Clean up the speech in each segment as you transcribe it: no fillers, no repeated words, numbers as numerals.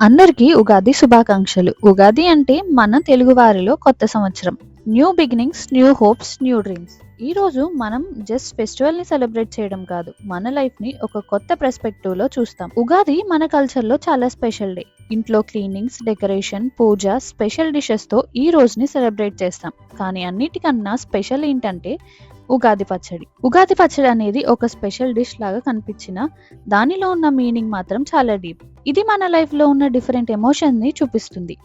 అందరికీ ఉగాది శుభాకాంక్షలు. ఉగాది అంటే మన తెలుగువారిలో కొత్త సంవత్సరం. New beginnings, new hopes, new dreams. ఈ రోజు మనం జస్ట్ ఫెస్టివల్ ని సెలబ్రేట్ చేయడం కాదు, మన లైఫ్ ని ఒక కొత్త పర్స్పెక్టివ్ లో చూస్తాం. ఉగాది మన కల్చర్ లో చాలా స్పెషల్ డే. ఇంట్లో క్లీనింగ్స్, డెకరేషన్, పూజ, స్పెషల్ డిషెస్ తో ఈ రోజుని సెలబ్రేట్ చేస్తాం. కానీ అన్నిటికన్నా స్పెషల్ ఏంటంటే ఉగాది పచ్చడి. ఉగాది పచ్చడి అనేది ఒక స్పెషల్ డిష్ లాగా కనిపించిన దానిలో ఉన్న మీనింగ్ మాత్రం చాలా డీప్. ఇది మన లైఫ్ లో ఉన్న డిఫరెంట్ ఎమోషన్ ని చూపిస్తుంది.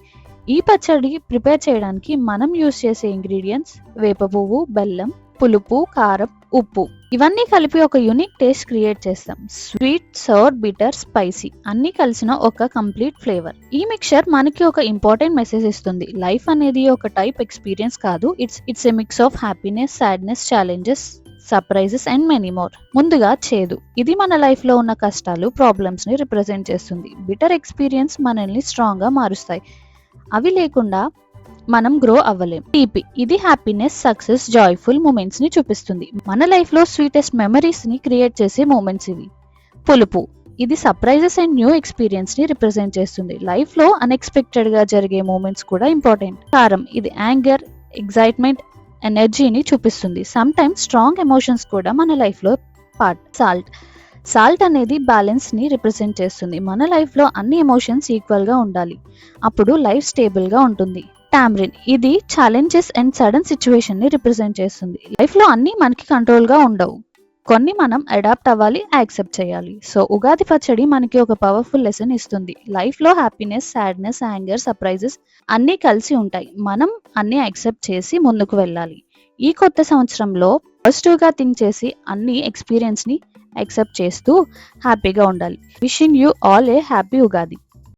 ఈ పచ్చడి ప్రిపేర్ చేయడానికి మనం యూస్ చేసే ఇంగ్రీడియంట్స్ వేప పువ్వు, బెల్లం, పులుపు, కారం, ఉప్పు ఇవన్నీ కలిపి ఒక యూనిక్ టేస్ట్ క్రియేట్ చేస్తాం. స్వీట్, సౌర్, బిటర్, స్పైసీ అన్ని కలిసిన ఒక కంప్లీట్ ఫ్లేవర్. ఈ మిక్చర్ మనకి ఒక ఇంపార్టెంట్ మెసేజ్ ఇస్తుంది. లైఫ్ అనేది ఒక టైప్ ఎక్స్పీరియన్స్ కాదు, it's a mix of happiness, sadness, challenges, surprises and many more. ముందుగా చేదు. ఇది మన లైఫ్ లో ఉన్న కష్టాలు, ప్రాబ్లమ్స్ ని రిప్రజెంట్ చేస్తుంది. బిటర్ ఎక్స్పీరియన్స్ మనల్ని స్ట్రాంగ్ గా మారుస్తాయి. అవి లేకుండా మనం గ్రో అవ్వలేం. తీపి. ఇది హ్యాపీనెస్, సక్సెస్, జాయ్ఫుల్ మూమెంట్స్ ని చూపిస్తుంది. మన లైఫ్ లో స్వీటెస్ట్ మెమరీస్ ని క్రియేట్ చేసే మూమెంట్స్ ఇవి. పులుపు. ఇది సర్ప్రైజెస్ అండ్ న్యూ ఎక్స్పీరియన్స్ ని రిప్రజెంట్ చేస్తుంది. లైఫ్ లో అన్ఎక్స్పెక్టెడ్ గా జరిగే మూమెంట్స్ కూడా ఇంపార్టెంట్. కారం. ఇది యాంగర్, ఎగ్జైట్మెంట్, ఎనర్జీని చూపిస్తుంది. సమ్ టైమ్స్ స్ట్రాంగ్ ఎమోషన్స్ కూడా మన లైఫ్ లో పార్ట్. సాల్ట్. సాల్ట్ అనేది బ్యాలెన్స్ ని రిప్రజెంట్ చేస్తుంది. మన లైఫ్ లో అన్ని ఎమోషన్స్ ఈక్వల్ గా ఉండాలి, అప్పుడు లైఫ్ స్టేబుల్ గా ఉంటుంది. టామరిన్. ఇది ఛాలెంజెస్ అండ్ సడన్ సిచ్యువేషన్ ని రిప్రజెంట్ చేస్తుంది. లైఫ్ లో అన్ని మనకి కంట్రోల్ గా ఉండవు, కొన్ని మనం అడాప్ట్ అవ్వాలి, యాక్సెప్ట్ చేయాలి. సో ఉగాది పచ్చడి మనకి ఒక పవర్ఫుల్ లెసన్ ఇస్తుంది. లైఫ్ లో హ్యాపీనెస్, సాడ్నెస్, యాంగర్, సర్ప్రైజెస్ అన్నీ కలిసి ఉంటాయి. మనం అన్ని యాక్సెప్ట్ చేసి ముందుకు వెళ్ళాలి. ఈ కొత్త సంవత్సరంలో పాజిటివ్ గా థింక్ చేసి అన్ని ఎక్స్పీరియన్స్ ని యాక్సెప్ట్ చేస్తూ హ్యాపీగా ఉండాలి. Wishing you all A happy Ugadi.